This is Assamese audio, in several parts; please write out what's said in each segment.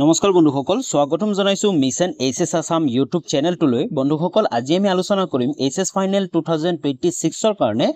নমস্কাৰ বন্ধুসকল স্বাগতম জনাইছো মিছন এইচএছ আসাম ইউটিউব চেনেলটোলৈ বন্ধুসকল আজি আমি আলোচনা কৰিম এইচএছ ফাইনেল 2026 ৰ কাৰণে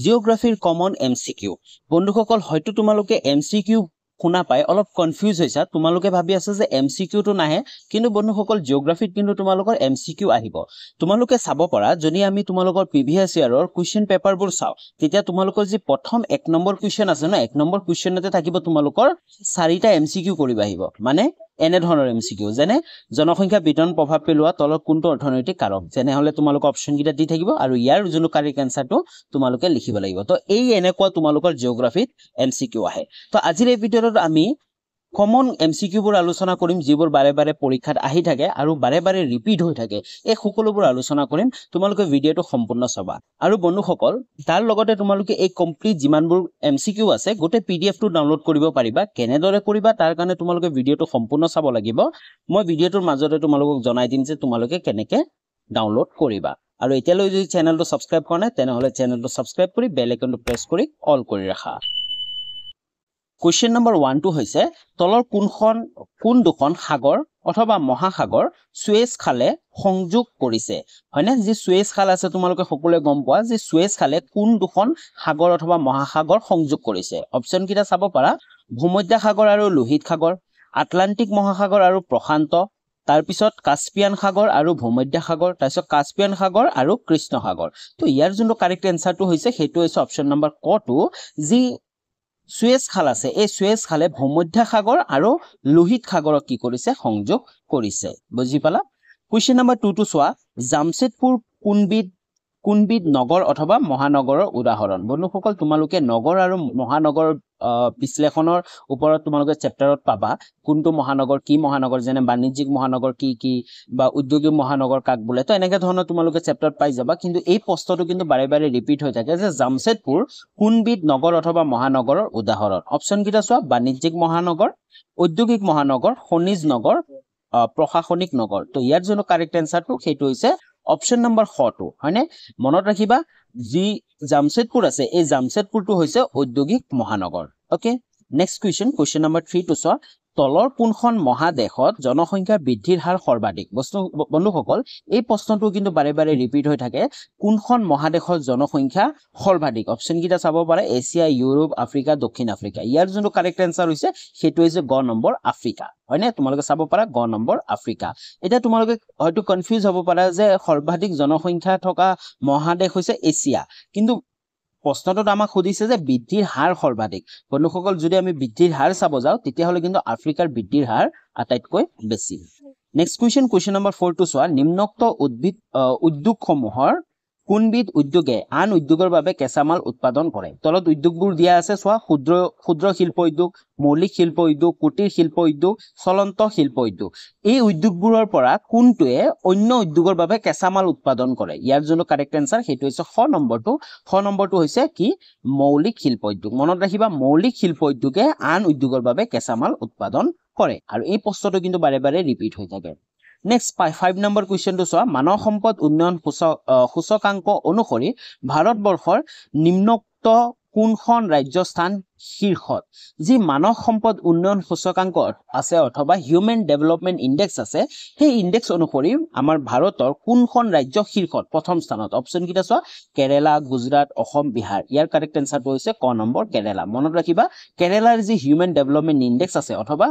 জিওগ্ৰাফিৰ কমন এমসিকিউ বন্ধুসকল হয়তো তোমালোকে এমসিকিউ শুনা পাই অলপ কনফিউজ হৈছা তোমালোকে ভাবি আছা যে এমসিকিউ টো নাহে কিন্তু বন্ধুসকল জিওগ্ৰাফিত কিন্তু তোমালোকৰ এমসিকিউ আহিব তোমালোকে চাব পাৰা যদি আমি তোমালোকৰ প্ৰিভিয়াস ইয়াৰৰ কোৱেশ্চন পেপাৰবোৰ চাও তেতিয়া তোমালোকৰ যি প্ৰথম 1 নম্বৰ কোৱেশ্চন আছে না 1 নম্বৰ কোৱেশ্চনতে থাকিব তোমালোকৰ 4টা এমসিকিউ কৰিব আহিব মানে এনে ধৰণৰ এমসিকিউ যেনে জনসংখ্যা বিতৰণ প্ৰভাৱ পেলোৱা তলৰ কোনটো অৰ্থনৈতিক কাৰক যেনে হলে তোমালোকৰ অপচন গিটা দি থাকিব আৰু ইয়াৰ জুনো কাৰেক্ট আনসাৰটো তোমালোকে লিখিব লাগিব তো এই এনেকুৱা তোমালোকৰ জিওগ্ৰাফিত এমসিকিউ আহে তো আজিৰ এই ভিডিঅ'ত আমি কমন এমসিকিউ বোৰ আলোচনা কৰিম যিবোৰ বাৰে বাৰে পৰীক্ষাত আহি থাকে আৰু বাৰে বাৰে ৰিপিট হৈ থাকে এই সকলোবোৰ আলোচনা কৰিম তোমালোকে ভিডিঅ'টো সম্পূৰ্ণ চাবা আৰু বন্ধুসকল তাৰ লগতে তোমালোকে এই কমপ্লিট যিমানবোৰ এমসিকিউ আছে গোটে পিডিএফ টো ডাউনলোড কৰিব পাৰিবা কেনেদৰে কৰিবা তাৰ কাৰণে তোমালোকে ভিডিঅ'টো সম্পূৰ্ণ চাব লাগিব মই ভিডিঅ'টোৰ মাজতে তোমালোকক জনাই দিম যে তোমালোকে কেনেকে ডাউনলোড কৰিবা আৰু এতিয়ালৈ যদি চেনেলটো সাবস্ক্ৰাইব কৰা নাই তেনেহলে চেনেলটো সাবস্ক্ৰাইব কৰি বেল আইকনটো প্ৰেছ কৰি অল কৰি ৰাখা Question number 1 to হৈছে তলৰ কোন দুখন সাগৰ অথবা মহাসাগৰ সুয়েজ খালে সংযোগ কৰিছে হয়নে যে সুয়েজ খাল আছে তোমালোকে সকলোৱে গম পোৱা যে সুয়েজ খালে কোন দুখন সাগৰ অথবা মহাসাগৰ সংযোগ কৰিছে অপচন কিটা চাব পাৰা ভূমধ্য সাগৰ আৰু লোহিত সাগৰ আটলান্টিক মহাসাগৰ আৰু প্ৰশান্ত তাৰ পিছত কাস্পিয়ান সাগৰ আৰু ভূমধ্য সাগৰ তাৰ পিছত কাস্পিয়ান সাগৰ আৰু কৃষ্ণ সাগৰ তো ইয়াৰ যোনটো কাৰেক্ট আনসাৰটো হৈছে হেতু হৈছে অপচন নম্বৰ ক টু যি সুয়েজ খাল আছে এই সুয়েজ খালে ভূমধ্য সাগৰ আৰু লোহিত সাগৰক কি কৰিছে সংযোগ কৰিছে বুজি পালা কোৱেশ্চন নম্বৰ 2 টো চোৱা জামশেদপুৰ কোনবিধ নগৰ অথবা মহানগৰৰ উদাহৰণ বন্ধুসকল তোমালোকে নগৰ আৰু মহানগৰ বিশ্লেষণৰ ওপৰত তোমালোকে চেপ্টাৰত পাবা কোনটো মহানগৰ কি মহানগৰ যেনে বাণিজ্যিক মহানগৰ কি বা উদ্যোগিক মহানগৰ কাক বোলে তো এনেকা ধৰণৰ তোমালোকে চেপ্টাৰত পাই যাবা কিন্তু এই প্ৰশ্নটো কিন্তু বাৰে বাৰে ৰিপিট হৈ থাকে যে জামশেদপুৰ কোনবিধ নগৰ অথবা মহানগৰৰ উদাহৰণ অপচন কিটা চোৱা বাণিজ্যিক মহানগৰ উদ্যোগিক মহানগৰ খনিজ নগৰ প্ৰশাসনিক নগৰ তো ইয়াৰ জন্য কাৰেক্ট আনসাৰটো হেতু হৈছে অপচন নম্বৰ 4 হয়নে মনত ৰাখিবা যি জামশেদপুৰ আছে এই জামশেদপুৰটো হৈছে ঔদ্যোগিক মহানগৰ ওকে নেক্সট কোৱেশ্চন নম্বৰ 3 টো চোৱা তলৰ কোনখন মহাদেশত জনসংখ্যা বৃদ্ধিৰ হাৰ সৰ্বাধিক বন্ধুসকল এই প্ৰশ্নটো কিন্তু বাৰে বাৰে ৰিপিট হৈ থাকে কোনখন মহাদেশৰ জনসংখ্যা সৰ্বাধিক অপচন কিটা চাব পাৰা এছিয়া ইউৰোপ আফ্ৰিকা দক্ষিণ আফ্ৰিকা ইয়াৰ যোনটো কাৰেক্ট আনসাৰ হৈছে হেতু হৈছে গ নম্বৰ আফ্ৰিকা হয়নে তোমালোকে চাব পাৰা গ নম্বৰ আফ্ৰিকা এটা তোমালোকে হয়তো কনফিউজ হ'ব পাৰা যে সৰ্বাধিক জনসংখ্যা থকা মহাদেশ হৈছে এছিয়া কিন্তু প্ৰশ্নটোত আমাক খুদিছে যে বৃদ্ধিৰ হাৰ সৰ্বাধিক বন্ধুসকল যদি আমি বৃদ্ধিৰ হাৰ চাব যাও তেতিয়া হলে কিন্তু আফ্ৰিকাৰ বৃদ্ধিৰ হাৰ আটাইতকৈ বেছি নেক্সট কোৱেশ্চন নম্বৰ 4 টো চোৱা নিম্নোক্ত উদ্যোগসমূহৰ কোনবিধ উদ্যোগে আন উদ্যোগৰ বাবে কেঁচামাল উৎপাদন কৰে তলত উদ্যোগবোৰ দিয়া আছে চোৱা ক্ষুদ্ৰ শিল্প উদ্যোগ মৌলিক শিল্প উদ্যোগ কুটিৰ শিল্প উদ্যোগ চলন্ত শিল্প উদ্যোগ এই উদ্যোগবোৰৰ পৰা কোনটোৱে অন্য উদ্যোগৰ বাবে কেঁচামাল উৎপাদন কৰে ইয়াৰ জন্য কাৰেক্ট আনসাৰ হেতু হৈছে খ নম্বৰটো হৈছে কি মৌলিক শিল্প উদ্যোগ মনত ৰাখিবা মৌলিক শিল্প উদ্যোগে আন উদ্যোগৰ বাবে কেঁচামাল উৎপাদন কৰে আৰু এই প্ৰশ্নটো কিন্তু বাৰে বাৰে ৰিপিট হৈ থাকে নেক্সট 5 নম্বৰ কোৱেশ্চনটো চোৱা মানৱ সম্পদ উন্নয়ন সূচকাংক অনুসৰি ভাৰতবৰ্ষৰ নিম্নোক্ত কোনখন ৰাজ্য স্থান শীৰ্ষত যি মানৱ সম্পদ উন্নয়ন সূচকাংক আছে অথবা হিউম্যান ডেভেলপমেন্ট ইনডেক্স আছে সেই ইনডেক্স অনুসৰি আমাৰ ভাৰতৰ কোনখন ৰাজ্য শীৰ্ষত প্ৰথম স্থানত অপচন কিটা চোৱা কেৰালা গুজৰাট অসম বিহাৰ ইয়াৰ কাৰেক্ট আনসাৰটো হৈছে ক নম্বৰ কেৰালা মনত ৰাখিবা কেৰালাৰ যি হিউম্যান ডেভেলপমেন্ট ইনডেক্স আছে অথবা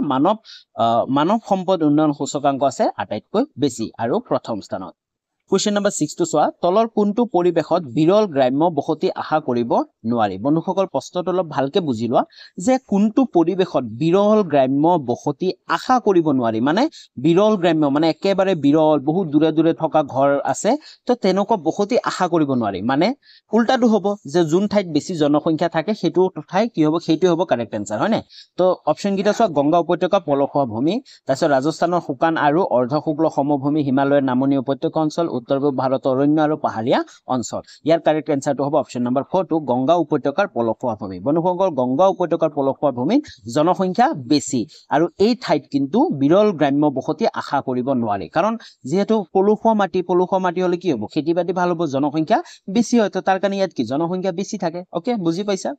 মানৱ সম্পদ উন্নয়ন সূচকাংক আছে আটাইতকৈ বেছি আৰু প্ৰথম স্থানত কোৱেশ্চন নম্বৰ 6 টো চোৱা তলৰ কোনটো পৰিবেশত বিৰল গ্ৰাম্য বসতি আশা কৰিব নোৱাৰি বন্ধুসকল প্ৰশ্নটো অলপ ভালকে বুজি লোৱা যে কোনটো পৰিবেশত বিৰল গ্ৰাম্য বসতি আশা কৰিব নোৱাৰি মানে বিৰল গ্ৰাম্য মানে একেবাৰে বিৰল বহুত দূৰে দূৰে থকা ঘৰ আছে তো তেনেকুৱা বসতি আশা কৰিব নোৱাৰি মানে উল্টাটো হ'ব যে যোন ঠাইত বেছি জনসংখ্যা থাকে হেতু ঠাই কি হ'ব হেতু হ'ব কাৰেক্ট আনসাৰ হয়নে তো অপচন কিটা চোৱা গংগা উপত্যকা পলসুৱা ভূমি তাৰপিছত ৰাজস্থানৰ শুকান আৰু অৰ্ধশুক্ল সমভূমি হিমালয়ৰ নামনি উপত্যকা অঞ্চল উত্তৰ পূব ভাৰতৰ অৰণ্য আৰু পাহাৰীয়া অঞ্চল ইয়াৰ কাৰেক্ট আনসাৰটো হ'ব অপচন নম্বৰ 4 টু গংগা উপত্যকাৰ পলসুৱা ভূমি বন্ধুসকল গংগা উপত্যকাৰ পলসুৱা ভূমিত জনসংখ্যা বেছি আৰু এই ঠাইত কিন্তু বিৰল গ্ৰাম্য বসতি আশা কৰিব নোৱাৰি কাৰণ যেহেতু পলসুৱা মাটি হলে কি হ'ব খেতি বাতি ভাল হ'ব জনসংখ্যা বেছি হয় তো তাৰ কাৰণে ইয়াত কি জনসংখ্যা বেছি থাকে ওকে বুজি পাইছা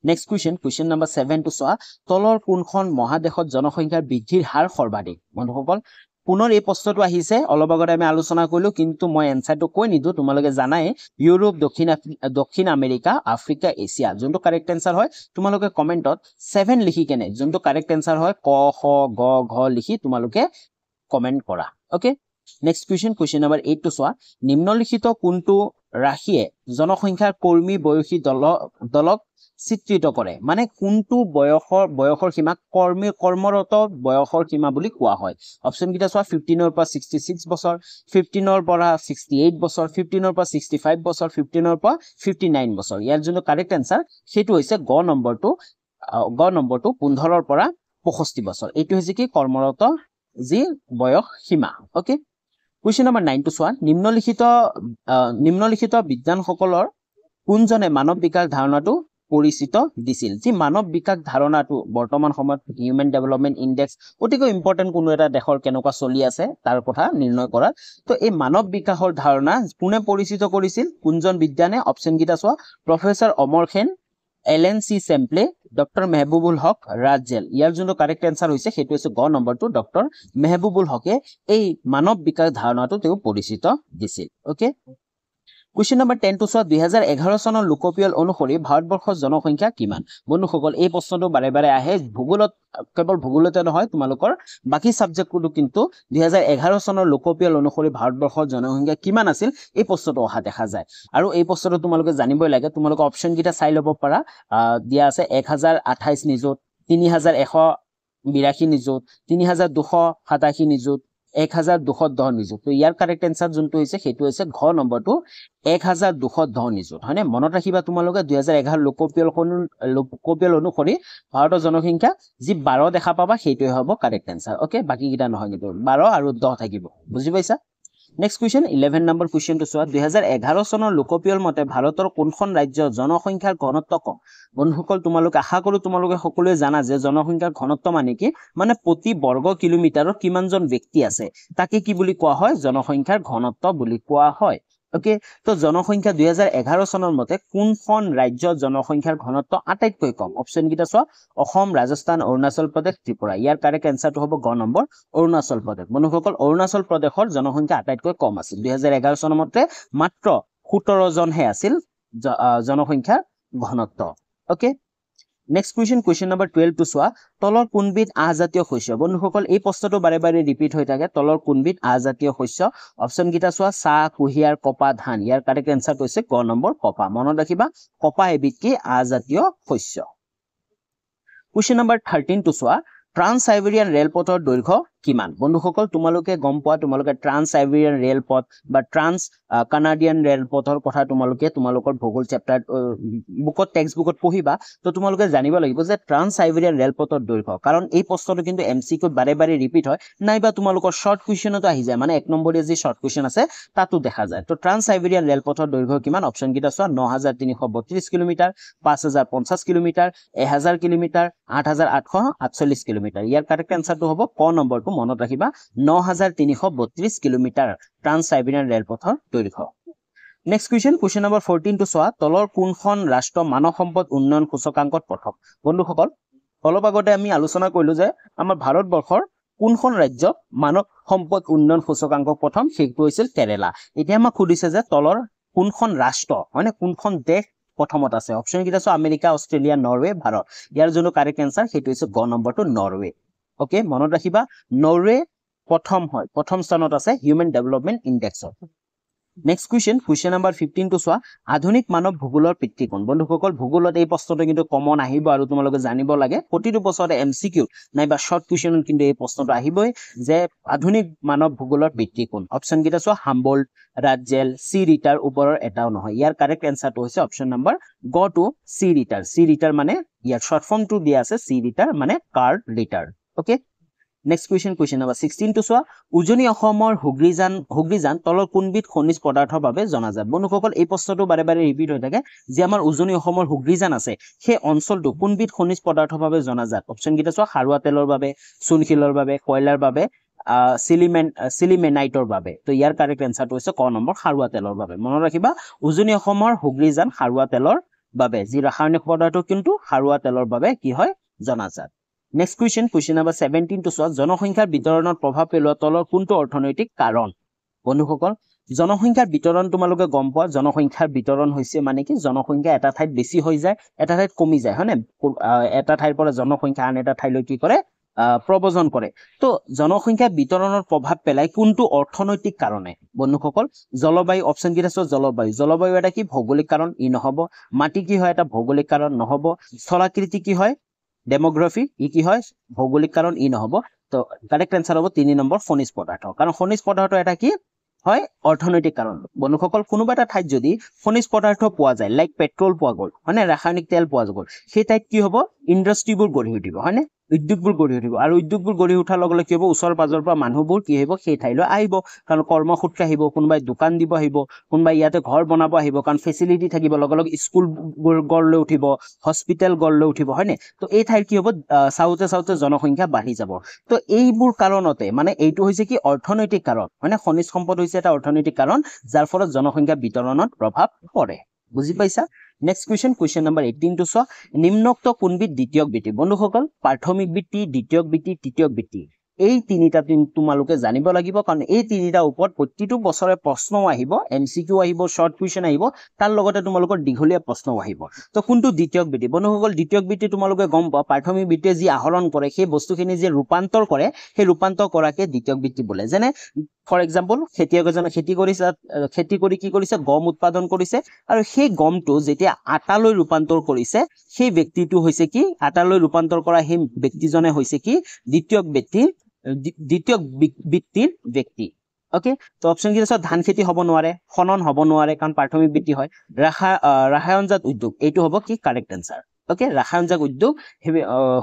নেক্সট কুৱেশ্যন নম্বৰ 7 টো চোৱা তলৰ কোনখন মহাদেশত জনসংখ্যাৰ বৃদ্ধিৰ হাৰ সৰ্বাধিক বন্ধুসকল পুনৰ এই প্ৰশ্নটো আহিছে অলপ আগতে আমি আলোচনা কৰিলো কিন্তু মই এনসাৰটো কৈ নিদু তোমালোকে জানাই ইউৰোপ দক্ষিণ আমেৰিকা আফ্ৰিকা এছিয়া যোনটো কাৰেক্ট এনসাৰ হয় তোমালোকে কমেন্টত 7 লিখি কেনে যোনটো কাৰেক্ট এনসাৰ হয় ক খ গ ঘ লিখি তোমালোকে কমেন্ট কৰা ওকে নেক্সট কুৱেশ্যন নম্বৰ 8 টো চোৱা নিম্নলিখিত কোনটো ৰাশিয়ে জনসংখ্যাৰ কৰ্মী বয়সী দলক চিত্ৰিত কৰে মানে কোনটো বয়সৰ সীমা কৰ্মৰত বয়সৰ সীমা বুলি কোৱা হয় অপচন কিটা চোৱা 15 ৰ পৰা 66 বছৰ 15 ৰ পৰা 68 বছৰ 15 ৰ পৰা 65 বছৰ 15 ৰ পৰা 59 বছৰ ইয়াৰ যোনটো কাৰেক্ট আনসাৰ সেইটো হৈছে গ নম্বৰটো 15 ৰ পৰা 65 বছৰ এইটো হৈছে কি কৰ্মৰত যি বয়স সীমা ওকে কুৱেশ্যন নম্বৰ 9 টো চোৱা নিম্নলিখিত বিজ্ঞানসকলৰ কোনজনে মানৱ বিকাশ ধাৰণাটো পৰিচিত দিছিল যি মানৱ বিকাশ ধাৰণাটো বৰ্তমান সময়ত হিউম্যান ডেভেলপমেন্ট ইনডেক্স অতিকৈ ইম্পৰ্টেন্ট কোনো এটা দেশৰ কেনেকুৱা চলি আছে তাৰ কথা নিৰ্ণয় কৰা তো এই মানৱ বিকাশৰ ধাৰণা কোনে পৰিচিত কৰিছিল কোনজন বিজ্ঞানে অপচন কিটা চোৱা প্ৰফেসৰ অমৰ খেন এলেন সি চেম্পলে ডক্টৰ মেহবুবুল হক ৰাজেল ইয়াৰ যোনটো কাৰেক্ট আনসাৰ হৈছে সেইটো হৈছে গ নম্বৰটো ডক্টৰ মেহবুবুল হকে এই মানৱ বিকাশ ধাৰণাটো তেওঁ পৰিচিত দিছিল ওকে কুৱেশ্যন নম্বৰ 10 টো চোৱা 2011 চনৰ লোকপিয়ল অনুসৰি ভাৰতবৰ্ষৰ জনসংখ্যা কিমান বন্ধুসকল এই প্ৰশ্নটো বাৰে বাৰে আহে ভূগোলত কেৱল ভূগোলতে নহয় তোমালোকৰ বাকি সাবজেক্টটো কিন্তু 2011 চনৰ লোকপিয়ল অনুসৰি ভাৰতবৰ্ষৰ জনসংখ্যা কিমান আছিল এই প্ৰশ্নটো অহা দেখা যায় আৰু এই প্ৰশ্নটো তোমালোকে জানিবই লাগে তোমালোকে অপচন কিটা চাই ল'ব পাৰা দিয়া আছে 1028 নিযুত 3182 নিযুত 3287 নিযুত 1210 নিযুত তো ইয়াৰ কাৰেক্ট আনসাৰ যোনটো হৈছে সেইটো হৈছে ঘ নম্বৰটো 1210 নিযুত হয়নে মনত ৰাখিবা তোমালোকে 2011 লোকপিয়ল অনুসৰি ভাৰতৰ জনসংখ্যা যি 12 দেখা পাবা সেইটোৱে হ'ব কাৰেক্ট আনসাৰ ওকে বাকি কিটা নহয় কিন্তু 12 আৰু 10 থাকিব বুজি পাইছা নেক্সট কুৱেশ্যন 11 নম্বৰ কুৱেশ্যনটো চোৱা 2011 চনৰ লোকপিয়ল মতে ভাৰতৰ কোনখন ৰাজ্যৰ জনসংখ্যাৰ ঘনত্ব কম বন্ধুসকল তোমালোকে আশা কৰো তোমালোকে সকলোৱে জানা যে জনসংখ্যাৰ ঘনত্ব মানে কি মানে প্ৰতি বৰ্গ কিলোমিটাৰত কিমানজন ব্যক্তি আছে তাকে কি বুলি কোৱা হয় জনসংখ্যাৰ ঘনত্ব বুলি কোৱা হয় ওকে তো জনসংখ্যা 2011 চনৰ মতে কোনখন ৰাজ্যৰ জনসংখ্যাৰ ঘনত্ব আটাইতকৈ কম অপচন কিটা চোৱা অসম ৰাজস্থান অৰুণাচল প্ৰদেশ ত্ৰিপুৰা ইয়াৰ কাৰেক্ট আনসাৰটো হ'ব গ নম্বৰ অৰুণাচল প্ৰদেশ বন্ধুসকল অৰুণাচল প্ৰদেশৰ জনসংখ্যা আটাইতকৈ কম আছিল 2011 চনৰ মতে মাত্ৰ 17 জনহে আছিল জনসংখ্যাৰ ঘনত্ব ওকে নেক্সট কুৱেশ্যন নম্বৰ 12 টো চোৱা তলৰ কোনবিধ আজাতীয় শস্য বন্ধুসকল এই প্ৰশ্নটো বাৰে বাৰে ৰিপিট হৈ থাকে তলৰ কোনবিধ আজাতীয় শস্য অপচন কিটা চোৱা চাহ কুঁহিয়াৰ কপা ধান ইয়াৰ কাৰেক্ট আনসাৰ হৈছে ক নম্বৰ কপা মনত ৰাখিবা কপা এবিধ কি আজাতীয় শস্য কুৱেশ্যন নম্বৰ 13 টো চোৱা ট্ৰান্স সাইবেৰিয়ান ৰেলপথৰ দৈৰ্ঘ্য কিমান বন্ধুসকল তোমালোকে গম পোৱা তোমালোকে ট্ৰান্স সাইবেৰিয়ান ৰেলপথ বা ট্ৰান্স কানাডিয়ান ৰেলপথৰ কথা তোমালোকৰ ভূগোল চেপ্টাৰ বুকত টেক্সট বুকত পঢ়িবা তো তোমালোকে জানিব লাগিব যে ট্ৰান্স সাইবেৰিয়ান ৰেলপথৰ দৈৰ্ঘ্য কাৰণ এই প্ৰশ্নটো কিন্তু এমসিকিউ বাৰে বাৰে ৰিপিট হয় নাইবা তোমালোকৰ শৰ্ট কুৱেশ্যনতো আহি যায় মানে এক নম্বৰীয়া যি শৰ্ট কুৱেশ্যন আছে তাতো দেখা যায় তো ট্ৰান্স সাইবেৰিয়ান ৰেলপথৰ দৈৰ্ঘ্য কিমান অপচন কিটা চোৱা 9332 কিলোমিটাৰ 5050 কিলোমিটাৰ 1000 কিলোমিটাৰ 8848 কিলোমিটাৰ ইয়াৰ কাৰেক্ট আনসাৰটো হ'ব ক নম্বৰটো মনত ৰাখিবা 9332 কিলোমিটাৰ ট্ৰান্স সাইবেৰিয়ান ৰেলপথৰ দৈৰ্ঘ্য নেক্সট কুৱেশ্যন নম্বৰ 14 টো চোৱা তলৰ কোনখন ৰাষ্ট্ৰ মানৱ সম্পদ উন্নয়ন সূচকাংকত প্ৰথম বন্ধুসকল অলপ আগতে আমি আলোচনা কৰিলো যে আমাৰ ভাৰতবৰ্ষৰ কোনখন ৰাজ্য মানৱ সম্পদ উন্নয়ন সূচকাংক প্ৰথম সেইটো হৈছিল কেৰালা এতিয়া আমাক সুধিছে যে তলৰ কোনখন ৰাষ্ট্ৰ মানে কোনখন দেশ প্ৰথমত আছে অপচন কিটা চোৱা আমেৰিকা অষ্ট্ৰেলিয়া নৰৱে ভাৰত ইয়াৰ যোনটো কাৰেক্ট আনসাৰ সেইটো হৈছে গ নম্বৰটো নৰৱে ওকে মনত ৰাখিবা নৰৱে প্ৰথম স্থানত আছে হিউম্যান ডেভেলপমেন্ট ইনডেক্সত নেক্সট কুৱেশ্যন নম্বৰ 15 টো চোৱা আধুনিক মানৱ ভূগোলৰ পিতৃ কোন বন্ধুসকল ভূগোলত এই প্ৰশ্নটো কিন্তু কমন আহিব আৰু তোমালোকে জানিব লাগে প্ৰতিটো বছৰতে এমসিকিউ নাইবা শৰ্ট কুৱেশ্যনত কিন্তু এই প্ৰশ্নটো আহিবই যে আধুনিক মানৱ ভূগোলৰ পিতৃ কোন অপচন কিটা চোৱা হাম্বল্ট ৰাজেল সি ৰিটাৰ ওপৰৰ এটাও নহয় ইয়াৰ কাৰেক্ট আনসাৰটো হৈছে অপচন নম্বৰ গ টু সি ৰিটাৰ মানে ইয়াৰ শৰ্ট ফৰ্মটো দিয়া আছে সি ৰিটাৰ মানে Carl Ritter okay next question number 16 টো চোৱা উজনি অসমৰ হুগ্ৰীজান তলৰ কোনবিধ খনিজ পদাৰ্থৰ বাবে জনাজাত বন্ধুসকল এই প্ৰশ্নটো বাৰে বাৰে ৰিপিট হৈ থাকে যে আমাৰ উজনি অসমৰ হুগ্ৰীজান আছে সেই অঞ্চলটো কোনবিধ খনিজ পদাৰ্থৰ বাবে জনাজাত অপচন কিটা চোৱা খাৰুৱা তেলৰ বাবে চুনশিলৰ বাবে কয়লাৰ বাবে সিলিমেনাইটৰ বাবে তো ইয়াৰ কাৰেক্ট আনসাৰটো হৈছে ক নম্বৰ খাৰুৱা তেলৰ বাবে মনত ৰাখিবা উজনি অসমৰ হুগ্ৰীজান খাৰুৱা তেলৰ বাবে যি ৰাসায়নিক পদাৰ্থ কিন্তু খাৰুৱা তেলৰ বাবে কি হয় জনাজাত নেক্সট কুৱেশ্যন নম্বৰ 17 টু চোৱা জনসংখ্যাৰ বিতৰণত প্ৰভাৱ পেলোৱা তলৰ কোনটো অৰ্থনৈতিক কাৰণ বন্ধুসকল জনসংখ্যাৰ বিতৰণ তোমালোকে গম পোৱা জনসংখ্যাৰ বিতৰণ হৈছে মানে কি জনসংখ্যা এটা ঠাইত বেছি হৈ যায় এটা ঠাইত কমি যায় হয়নে এটা ঠাইৰ পৰা জনসংখ্যা আন এটা ঠাইলৈ কি কৰে প্ৰব্ৰজন কৰে তো জনসংখ্যা বিতৰণৰ প্ৰভাৱ পেলাই কোনটো অৰ্থনৈতিক কাৰণে বন্ধুসকল জলবায়ু অপচন কি আছে জলবায়ু এটা কি ভৌগোলিক কাৰণ ই নহব মাটি কি হয় এটা ভৌগোলিক কাৰণ নহব স্থলাকৃতি কি হয় ডেমোগ্ৰাফি ই কি হয় ভৌগোলিক কাৰণ ই নহব তো কাৰেক্ট আনসাৰ হ'ব 3 নম্বৰ খনিজ পদাৰ্থ কাৰণ খনিজ পদাৰ্থ এটা কি হয় অৰ্থনৈতিক কাৰণ বন্ধুসকল কোনোবা এটা ঠাইত যদি খনিজ পদাৰ্থ পোৱা যায় লাইক পেট্ৰল পোৱা গ'ল মানে ৰাসায়নিক তেল পোৱা গ'ল সেই ঠাইত কি হ'ব ইণ্ডাষ্ট্ৰীবোৰ গঢ়ি উঠিব হয়নে উদ্যোগবোৰ গঢ়ি উঠিব আৰু উদ্যোগবোৰ গঢ়ি উঠাৰ লগে লগে কি হ'ব ওচৰ পাজৰ পৰা মানুহবোৰ কি হ'ব সেই ঠাইলৈ আহিব কাৰণ কৰ্মসূত্ৰে আহিব কোনোবাই দোকান দিব আহিব কোনোবাই ইয়াতে ঘৰ বনাব আহিব কাৰণ ফেচিলিটি থাকিব লগে লগে স্কুলবোৰ গঢ় লৈ উঠিব হস্পিটেল গঢ় লৈ উঠিব হয়নে তো এই ঠাইৰ কি হ'ব চাউতে জনসংখ্যা বাঢ়ি যাব তো এইবোৰ কাৰণতে মানে এইটো হৈছে কি অৰ্থনৈতিক কাৰণ মানে খনিজ সম্পদ হৈছে এটা অৰ্থনৈতিক কাৰণ যাৰ ফলত জনসংখ্যা বিতৰণত প্ৰভাৱ পৰে বুজি পাইছা নেক্সট কুৱেশ্যন নম্বৰ 18 টু চোৱা নিম্নোক্ত কোনবিধ দ্বিতীয়ক বৃত্তি বন্ধুসকল প্ৰাথমিক বৃত্তি দ্বিতীয়ক বৃত্তি তৃতীয়ক বৃত্তি এই তিনিটা তোমালোকে জানিব লাগিব কাৰণ এই তিনিটা ওপৰত প্ৰতিটো বছৰে প্ৰশ্নও আহিব এমসিকিউ আহিব শৰ্ট কুৱেশ্যন আহিব তাৰ লগতে তোমালোকৰ দীঘলীয়া প্ৰশ্নও আহিব তো কোনটো দ্বিতীয়ক বৃত্তি বন্ধুসকল দ্বিতীয়ক বৃত্তি তোমালোকে গম পোৱা প্ৰাথমিক বৃত্তিয়ে যি আহৰণ কৰে সেই বস্তুখিনি যে ৰূপান্তৰ কৰে সেই ৰূপান্তৰ কৰাকে দ্বিতীয়ক বৃত্তি বোলে যেনে ফৰ এক্সাম্পল খেতিয়ক এজনে খেতি কৰি কি কৰিছে গম উৎপাদন কৰিছে আৰু সেই গমটো যেতিয়া আটালৈ ৰূপান্তৰ কৰিছে সেই ব্যক্তিটো হৈছে কি আটালৈ ৰূপান্তৰ কৰা সেই ব্যক্তিজনে হৈছে কি দ্বিতীয় বৃত্তিৰ ব্যক্তি ওকে তো অপশন কি আছে ধান খেতি হ'ব নোৱাৰে খনন হ'ব নোৱাৰে কাৰণ প্ৰাথমিক বৃত্তি হয় ৰাসায়নজাত উদ্যোগ এইটো হ'ব কি কাৰেক্ট আনসাৰ ওকে ৰাসায়নজাত উদ্যোগ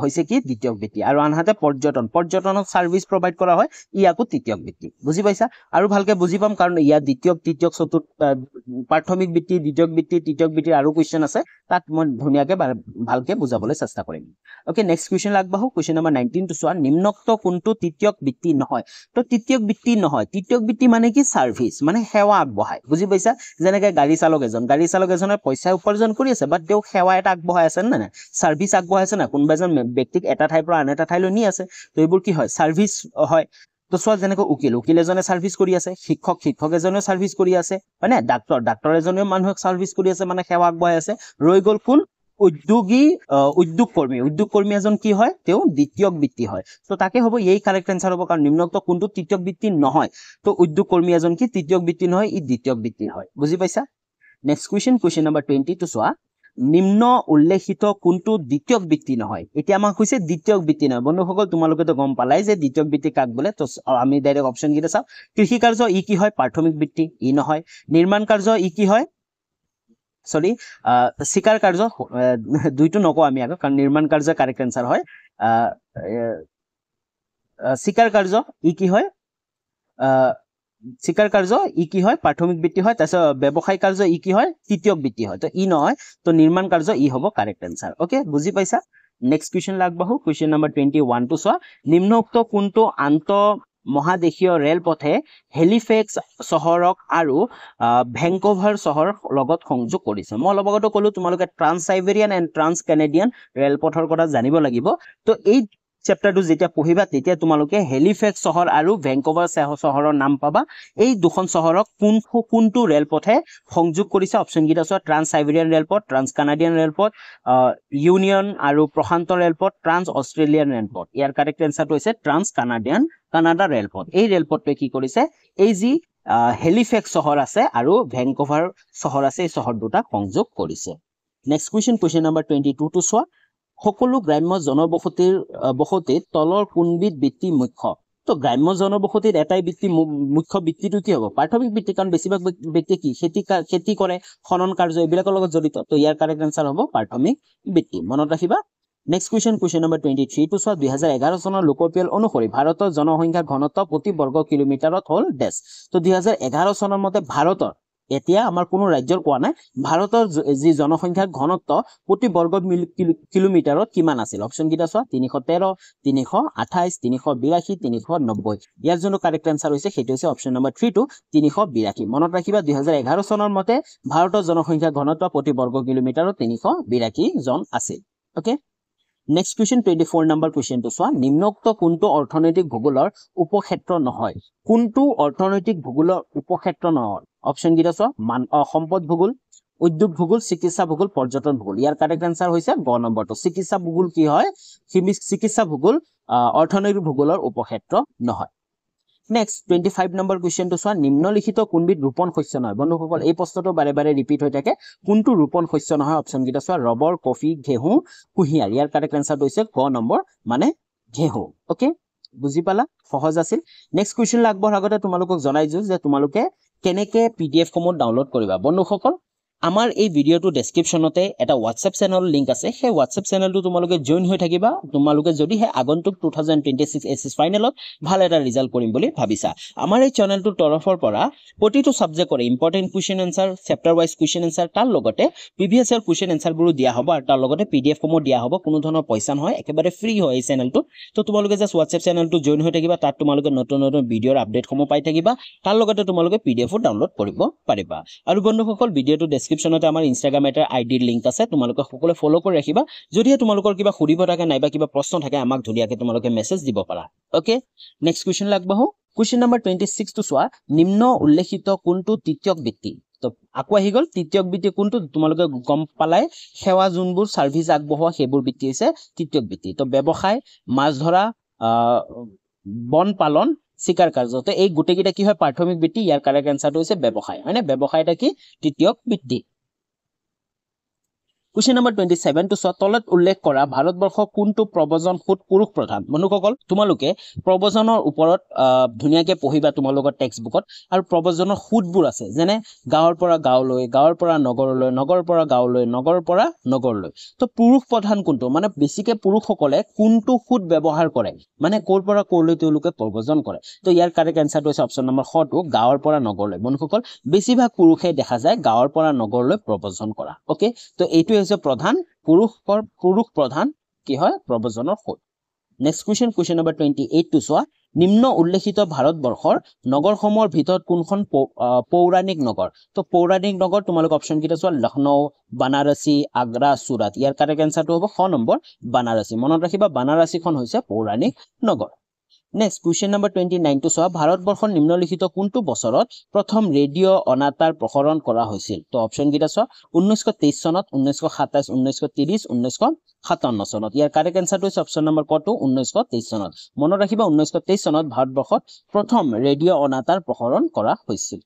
হৈছে কি দ্বিতীয়ক বৃত্তি আৰু আনহাতে পৰ্যটনক সাৰ্ভিস প্ৰভাইড কৰা হয় ইয়াকো তৃতীয়ক বৃত্তি বুজি পাইছা আৰু ভালকে বুজি পাম কাৰণ ইয়া দ্বিতীয়ক তৃতীয়ক চতুৰ্থ প্ৰাথমিক বৃত্তি দ্বিতীয়ক বৃত্তি তৃতীয়ক বৃত্তিৰ আৰু কুৱেশ্যন আছে তাত মই ধুনীয়াকে ভালকে বুজাবলৈ চেষ্টা কৰিম ওকে নেক্সট কুৱেশ্যন আগবাঢ়ো কুৱেশ্যন নম্বৰ 19 টু চোৱা নিম্নোক্ত কোনটো তৃতীয়ক বৃত্তি নহয় তো তৃতীয়ক বৃত্তি নহয় তৃতীয়ক বৃত্তি মানে কি সাৰ্ভিস মানে সেৱা আগবঢ়ায় বুজি পাইছা যেনেকে গাড়ী চালক এজনে পইচা উপাৰ্জন কৰি আছে বাট তেওঁ সেৱা এটা আগবঢ়াই আছে না সাৰ্ভিস আগবঢ়াই আছে না কোনোবা এজন ব্যক্তিক এটা ঠাইৰ পৰা আন এটা ঠাইলৈ নি আছে তো এইবোৰ কি হয় সাৰ্ভিস হয় তো চোৱা যেনেকৈ উকিল এজনে সাৰ্ভিস কৰি আছে শিক্ষক এজনেও সাৰ্ভিস কৰি আছে হয়নে ডাক্তৰ এজনেও মানুহক সাৰ্ভিস কৰি আছে মানে সেৱা আগবঢ়াই আছে ৰৈ গ'ল কোন উদ্যোগ কৰ্মী এজন কি হয় তেওঁ দ্বিতীয়ক বৃত্তি হয় তো তাকে হ'ব এই কাৰেক্ট আনসাৰ হ'ব কাৰণ নিম্নোক্ত কোনটো তৃতীয়ক বৃত্তি নহয় তো উদ্যোগ কৰ্মী এজন কি তৃতীয়ক বৃত্তি নহয় ই দ্বিতীয়ক বৃত্তি হয় বুজি পাইছা নেক্সট কুৱেশ্যন নম্বৰ 20 টু চোৱা নিম্ন উল্লেখিত কোনটো দ্বিতীয়ক বৃত্তি নহয় এতিয়া আমাক কৈছে দ্বিতীয়ক বৃত্তি নহয় বন্ধুসকল তোমালোকে তো গম পালাই যে দ্বিতীয়ক বৃত্তি কাক বোলে তো আমি ডাইৰেক্ট অপশন কিটা চাও কৃষি কাৰ্য ই কি হয় প্ৰাথমিক বৃত্তি ই নহয় নিৰ্মাণ কাৰ্য ই কি হয় সরি শিকার কার্য দুইটো নকো আমি আগে কারণ নির্মাণ কার্য কারেক্ট আনসার হয় শিকার কার্য ই কি হয় শিকার কার্য ই কি হয় প্ৰাথমিক বৃত্তি হয় তাছৰ ব্যৱসায় কাৰ্য ই কি হয় তৃতীয়ক বৃত্তি হয় তো ই নহয় তো নিৰ্মাণ কাৰ্য ই হ'ব কাৰেক্ট আনসাৰ ওকে বুজি পাইছা নেক্সট কুৱেশ্যন লাগবাহু কুৱেশ্যন নম্বৰ 21 টু চোৱা নিম্নোক্ত কোনটো আন্ত মহাদেশীয় ৰেলপথে হেলিফেক্স চহৰক আৰু ভেংকোভাৰ চহৰ লগত সংযোগ কৰিছে মই অলপ আগতে ক'লো তোমালোকে ট্ৰান্স সাইবেৰিয়ান এণ্ড ট্ৰান্স কানাডিয়ান ৰেলপথৰ কথা জানিব লাগিব তো এই চেপ্টাৰটো যেতিয়া পঢ়িবা তেতিয়া তোমালোকে হেলিফেক্স চহৰ আৰু ভেংকোভাৰ চহৰৰ নাম পাবা এই দুখন চহৰক কোনটো ৰেলপথে সংযোগ কৰিছে অপচন কিটা আছে ট্ৰান্স সাইবেৰিয়ান ৰেলপথ ট্ৰান্স কানাডিয়ান ৰেলপথ ইউনিয়ন আৰু প্ৰশান্ত ৰেলপথ ট্ৰান্স অষ্ট্ৰেলিয়ান ৰেলপথ ইয়াৰ কাৰেক্ট আনসাৰটো হৈছে ট্ৰান্স কানাডা ৰেলপথ এই ৰেলপথটোৱে কি কৰিছে এই যি হেলিফেক্স চহৰ আছে আৰু ভেংকোভাৰ চহৰ আছে এই চহৰ দুটা সংযোগ কৰিছে নেক্সট কুৱেশ্যন নম্বৰ 22 টু চোৱা সকলো গ্ৰাম্য জনবসতিত তলৰ কোনবিধ বৃত্তি মুখ্য তো গ্ৰাম্য জনবসতিত এটাই বৃত্তি মুখ্য বৃত্তিটো কি হ'ব প্ৰাথমিক বৃত্তি কাৰণ বেছিভাগ ব্যক্তি কি খেতি কৰে খনন কাৰ্য এইবিলাকৰ লগত জড়িত তো ইয়াৰ কাৰেক্ট আনসাৰ হ'ব প্ৰাথমিক বৃত্তি মনত ৰাখিবা নেক্সট কুৱেশ্যন নম্বৰ 23 টু চোৱা 2011 চনৰ লোকপিয়ল অনুসৰি ভাৰতৰ জনসংখ্যাৰ ঘনত্ব প্ৰতি বৰ্গ কিলোমিটাৰত হ'ল ডেছ তো 2011 চনৰ মতে ভাৰতৰ এতিয়া আমাৰ কোনো ৰাজ্যৰ কোৱা নাই ভাৰতৰ যি জনসংখ্যাৰ ঘনত্ব প্ৰতি বৰ্গ কিলোমিটাৰত কিমান আছিল অপচন কিটা চোৱা 313 328 382 390 ইয়াৰ যোনটো কাৰেক্ট আনসাৰ হৈছে সেইটো হৈছে অপচন নম্বৰ 3 টু 382 মনত ৰাখিবা 2011 চনৰ মতে ভাৰতৰ জনসংখ্যাৰ ঘনত্ব প্ৰতি বৰ্গ কিলোমিটাৰত 382 জন আছিল ওকে নেক্সট কোৱেশ্চন 24 নম্বৰ কোৱেশ্চনটো চোৱা নিম্নোক্ত কোনটো অৰ্থনৈতিক ভূগোলৰ উপক্ষেত্ৰ নহয় কোনটো অৰ্থনৈতিক ভূগোলৰ উপক্ষেত্ৰ নহয় অপচন কিটা চোৱা সম্পদ ভূগোল উদ্যোগ ভূগোল চিকিৎসা ভূগোল পৰ্যটন ভূগোল ইয়াৰ কাৰেক্ট আনসাৰ হৈছে গ নম্বৰটো চিকিৎসা ভূগোল কি হয় চিকিৎসা ভূগোল অৰ্থনৈতিক ভূগোলৰ উপক্ষেত্ৰ নহয় নেক্সট 25 নম্বৰ কোৱেশ্চনটো চোৱা নিম্নলিখিত কোনবিধ ৰোপণ শস্য নহয় বন্ধুসকল এই প্ৰশ্নটো বাৰে বাৰে ৰিপিট হৈ থাকে কোনটো ৰোপণ শস্য নহয় অপচন কিটা চোৱা ৰবৰ কফি ঘেঁহু কুঁহিয়াৰ ইয়াৰ কাৰেক্ট আনসাৰটো হৈছে গ নম্বৰ মানে ঘেঁহু ওকে বুজি পালা সহজ আছিল নেক্সট কোৱেশ্চন আগবৰ আগতে তোমালোকক জনাই দিও যে তোমালোকে কেনেকে পিডিএফ সমূহ ডাউনলোড কৰিবা বন্ধুসকল আমাৰ এই ভিডিওটো ডেসক্ৰিপচনতে এটা WhatsApp চেনেল লিংক আছে সেই WhatsApp চেনেলটো তোমালোকে জয়েন হৈ থাকিবা তোমালোকে যদি হে আগন্তুক 2026 এসএস ফাইনেলত ভাল এটা ৰিজাল্ট কৰিম বুলি ভাবিছা আমাৰ এই চেনেলটোৰ তৰফৰ পৰা প্ৰতিটো সাবজেক্টৰ important question answer chapter wise question answer তাৰ লগতে প্ৰিভিয়াস ইয়াৰ কোৱেশ্চন আনসাৰ বোৰো দিয়া হ'ব আৰু তাৰ লগতে পিডিএফ সমূহ দিয়া হ'ব কোনো ধৰণৰ পইচা নহয় একেবাৰে ফ্ৰী হয় এই চেনেলটো তো তোমালোকে জাস্ট WhatsApp চেনেলটো জয়েন হৈ থাকিবা তাত তোমালোকে নতুন নতুন ভিডিওৰ আপডেট সমূহ পাই থাকিবা তাৰ লগতে তোমালোকে পিডিএফও ডাউনলোড কৰিব পাৰিবা আৰু বন্ধুসকল ভিডিওটো ডেসক্ৰিপচনতে আমাৰ ইনষ্টাগ্ৰাম এটাৰ আইডিৰ লিংক আছে তোমালোকে সকলোৱে ফলো কৰি ৰাখিবা যদি তোমালোকৰ কিবা সুধিব থাকে নাইবা কিবা প্ৰশ্ন থাকে আমাক ধুনীয়াকৈ তোমালোকে মেছেজ দিব পাৰা ওকে নেক্সট কোৱেশ্চন লাগবাহু কোৱেশ্চন নম্বৰ 26 টো চোৱা নিম্ন উল্লেখিত কোনটো তৃতীয়ক বৃত্তি তো আকৌ আহি গল তৃতীয়ক বৃত্তি কোনটো তোমালোকে গম পালাই সেৱা যোনবোৰ সাৰ্ভিস আগবঢ়োৱা সেইবোৰ বৃত্তি হৈছে তৃতীয়ক বৃত্তি তো ব্যৱসায় মাছ ধৰা বন পালন শিকাৰ কাৰ্য তো এই গুটেকিটা কি হয় প্ৰাথমিক বৃত্তি ইয়াৰ কাৰেক্ট আনসাৰটো হৈছে ব্যৱসায় হয়নে ব্যৱসায়টা কি তৃতীয়ক বৃত্তি কোৱেশ্চন নম্বৰ 27 টো চোৱা তলত উল্লেখ কৰা ভাৰতবৰ্ষ কোনটো প্ৰব্ৰজন সুদ পুৰুষ প্ৰধান বন্ধুসকল তোমালোকে প্ৰব্ৰজনৰ ওপৰত ধুনীয়াকৈ পঢ়িবা তোমালোকৰ টেক্সট বুকত আৰু প্ৰব্ৰজনৰ সুদবোৰ আছে যেনে গাঁৱৰ পৰা গাঁৱলৈ গাঁৱৰ পৰা নগৰলৈ নগৰৰ পৰা গাঁৱলৈ নগৰৰ পৰা নগৰলৈ তো পুৰুষ প্ৰধান কোনটো মানে বেছিকৈ পুৰুষসকলে কোনটো সুদ ব্যৱহাৰ কৰে মানে কোৰ পৰা কোৰলৈ তেওঁলোকে প্ৰব্ৰজন কৰে তো ইয়াৰ কাৰেক্ট আনসাৰটো হৈছে অপচন নম্বৰ 6 টো গাঁৱৰ পৰা নগৰলৈ বন্ধুসকল বেছিভাগ পুৰুষে দেখা যায় গাঁৱৰ পৰা নগৰলৈ প্ৰব্ৰজন কৰা ওকে তো এইটো হৈছে প্ৰধান পুৰুষ প্ৰধান কি হয় প্ৰব্ৰজনৰ সুদ নেক্সট কোৱেশ্চন নম্বৰ 28 টো চোৱা নিম্ন উল্লেখিত ভাৰতবৰ্ষৰ নগৰসমূহৰ ভিতৰত কোনখন পৌৰাণিক নগৰ তো পৌৰাণিক নগৰ তোমালোক অপচন কিটা চোৱা লখনৌ বানাৰসী আগ্ৰা সুৰাত ইয়াৰ কাৰেক্ট আনসাৰটো হ'ব খ নম্বৰ বানাৰসী মনত ৰাখিবা বানাৰসীখন হৈছে পৌৰাণিক নগৰ নেক্সট কোৱেশ্চন নম্বৰ 29 টো চোৱা ভাৰতবৰ্ষৰ নিম্নলিখিত কোনটো বছৰত প্ৰথম ৰেডিঅ' অনাতাঁৰ প্ৰসাৰণ কৰা হৈছিল তো অপচন কিটা চোৱা 1923 চনত 1927 1930 1957 চনত ইয়াৰ কাৰেক্ট আনসাৰটো হৈছে অপচন নম্বৰ ক টো 1923 চনত মনত ৰাখিবা 1923 চনত ভাৰতবৰ্ষত প্ৰথম ৰেডিঅ' অনাতাঁৰ প্ৰসাৰণ কৰা হৈছিল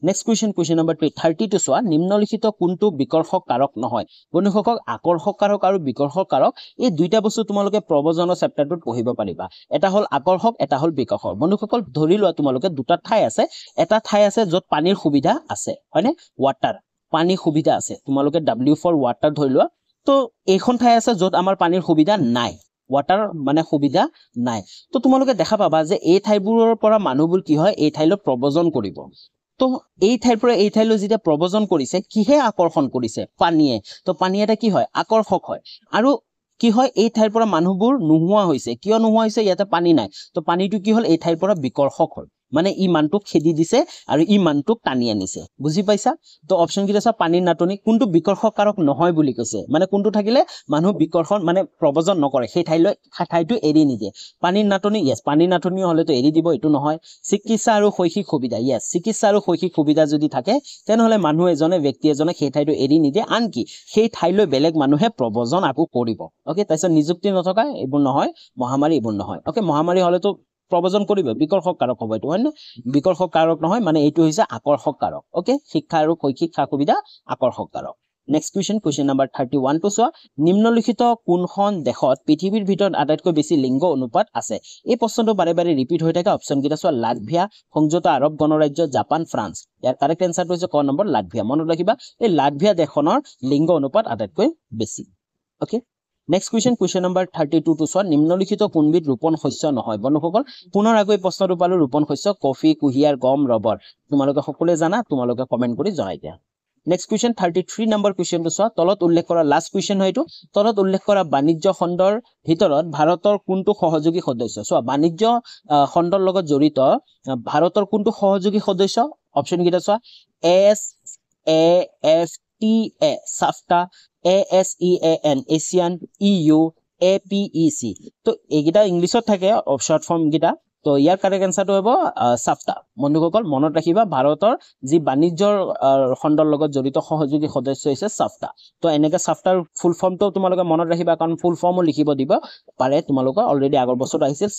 নেক্সট কোৱেশ্চন নম্বৰ 30 টো চোৱা নিম্নলিখিত কোনটো বিকৰ্ষক কাৰক নহয় বন্ধুসকল আকৰ্ষক কাৰক আৰু বিকৰ্ষক কাৰক এই দুইটা বস্তু তোমালোকে প্ৰব্ৰজনৰ চেপ্টাৰটোত পঢ়িব পাৰিবা এটা হল আকৰ্ষক এটা হল বিকৰ্ষক বন্ধুসকল ধৰি লোৱা তোমালোকে দুটা ঠাই আছে এটা ঠাই আছে যত পানীৰ সুবিধা আছে হয়নে ওয়াটাৰ পানীৰ সুবিধা আছে তোমালোকে W ফৰ ওয়াটাৰ ধৰি লোৱা তো এইখন ঠাই আছে যত আমাৰ পানীৰ সুবিধা নাই ওয়াটাৰ মানে সুবিধা নাই তো তোমালোকে দেখা পাবা যে এই ঠাইবোৰৰ পৰা মানুহবোৰ কি হয় এই ঠাইলৈ প্ৰব্ৰজন কৰিব তো এই ঠাইৰ পৰা এই ঠাইলৈ যেতিয়া প্ৰব্ৰজন কৰিছে কিহে আকৰ্ষণ কৰিছে পানীয়ে তো পানী এটা কি হয় আকৰ্ষক হয় আৰু কি হয় এই ঠাইৰ পৰা মানুহবোৰ নোহোৱা হৈছে কিয় নোহোৱা হৈছে ইয়াতে পানী নাই তো পানীটো কি হল এই ঠাইৰ পৰা বিকৰ্ষক হয় মানে ই মানটোক খেদি দিছে আৰু ই মানটোক টানি আনিছে বুজি পাইছা তো অপচন কিটা আছে পানীৰ নাটনি কোনটো বিকৰ্ষক কাৰক নহয় বুলি কৈছে মানে কোনটো থাকিলে মানুহ বিকৰ্ষণ মানে প্ৰব্ৰজন নকৰে সেই ঠাইটো এৰি নিদিয়ে পানীৰ নাটনি ইয়েস পানীৰ নাটনি হলেতো এৰি দিব এটো নহয় চিকিৎসা আৰু শৈক্ষিক সুবিধা ইয়েস চিকিৎসা আৰু শৈক্ষিক সুবিধা যদি থাকে তেনেহলে মানুহ এজনে ব্যক্তি এজনে সেই ঠাইটো এৰি নিদিয়ে আনকি সেই ঠাইলৈ বেলেগ মানুহে প্ৰব্ৰজন আকো কৰিব ওকে তাৰপিছত নিযুক্তি নথকা এইবোৰ নহয় মহামাৰী এইবোৰ নহয় ওকে মহামাৰী হলেতো প্ৰব্ৰজন কৰিব বিকৰ্ষক কাৰক হ'ব এটো হয় না বিকৰ্ষক কাৰক নহয় মানে এইটো হৈছে আকৰ্ষক কাৰক ওকে শিক্ষা আৰু শৈক্ষিক সুবিধা আকৰ্ষক কাৰক নেক্সট কোৱেশ্চন নম্বৰ 31 টো চোৱা নিম্নলিখিত কোনখন দেশত পৃথিৱীৰ ভিতৰত আটাইতকৈ বেছি লিংগ অনুপাত আছে এই প্ৰশ্নটো বাৰে বাৰে ৰিপিট হৈ থাকে অপচন কিটা চোৱা লাটভিয়া সংযুক্ত আৰব গণৰাজ্য জাপান ফ্ৰান্স ইয়াৰ কাৰেক্ট আনসাৰটো হৈছে ক নম্বৰ লাটভিয়া মনত ৰাখিবা এই লাটভিয়া দেশনৰ লিংগ অনুপাত আটাইতকৈ বেছি ওকে নেক্সট কুৱেশ্যন নম্বৰ 32 টো চোৱা নিম্নলিখিত কোনবিধ ৰোপণ শস্য নহয় বন্ধুসকল পুনৰ আকৌ এই প্ৰশ্নটো পালো ৰোপণ শস্য কফি কুঁহিয়াৰ গম ৰবৰ তোমালোকে সকলোৱে জানা তোমালোকে কমেন্ট কৰি জনাই দিয়া নেক্সট কুৱেশ্যন 33 নম্বৰ কুৱেশ্যনটো চোৱা তলত উল্লেখ কৰা লাষ্ট কুৱেশ্যন হয় এইটো তলত উল্লেখ কৰা বাণিজ্য খণ্ডৰ ভিতৰত ভাৰতৰ কোনটো সহযোগী সদস্য চোৱা বাণিজ্য খণ্ডৰ লগত জড়িত ভাৰতৰ কোনটো সহযোগী সদস্য অপচন কেইটা চোৱা SAFTA সাফটা ASEAN Asian EU APEC তো এইকেইটা ইংলিছত থাকে শৰ্ট ফৰ্ম কেইটা তো ইয়াৰ কাৰেক্ট আনসাৰটো হ'ব সাফটা বন্ধুসকল মনত ৰাখিবা ভাৰতৰ যি বাণিজ্যৰ খণ্ডৰ লগত জড়িত সহযোগী সদস্য হৈছে সাফটা তো এনেকৈ সাফটাৰ ফুল ফৰ্মটো তোমালোকে মনত ৰাখিবা কাৰণ ফুল ফৰ্মও লিখিব দিব পাৰে তোমালোকে অলৰেডি আগৰ বছৰত আহিছিল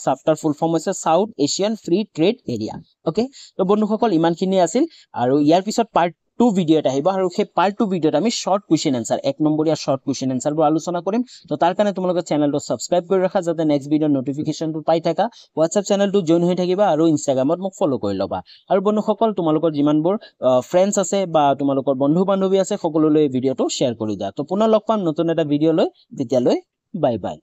সাফটাৰ ফুল ফৰ্ম হৈছে south Asian free trade area okay তো বন্ধুসকল ইমানখিনি আছিল আৰু ইয়াৰ পিছত পাৰ্ট 2 ভিডিও এটা আহিব আৰু সেই পাৰ্ট 2 ভিডিওত আমি শৰ্ট কোৱেশ্চন আনসাৰ এক নম্বৰীয়া শৰ্ট কোৱেশ্চন আনসাৰবোৰ আলোচনা কৰিম তো তাৰ কাৰণে তোমালোকে চেনেলটো সাবস্ক্ৰাইব কৰি ৰাখা যাতে নেক্সট ভিডিওৰ নটিফিকেশনটো পাই থাকা WhatsApp চেনেলটো জয়েন হৈ থাকিবা আৰু ইনষ্টাগ্ৰামত মোক ফলো কৰি ল'বা আৰু বন্ধুসকল তোমালোকৰ যিমানবোৰ ফ্ৰেণ্ডছ আছে বা তোমালোকৰ বন্ধু বান্ধৱী আছে সকলোলৈ ভিডিওটো শ্বেয়াৰ কৰি দিয়া তো পুনৰ লগ পাম নতুন এটা ভিডিও লৈ তেতিয়ালৈ বাই বাই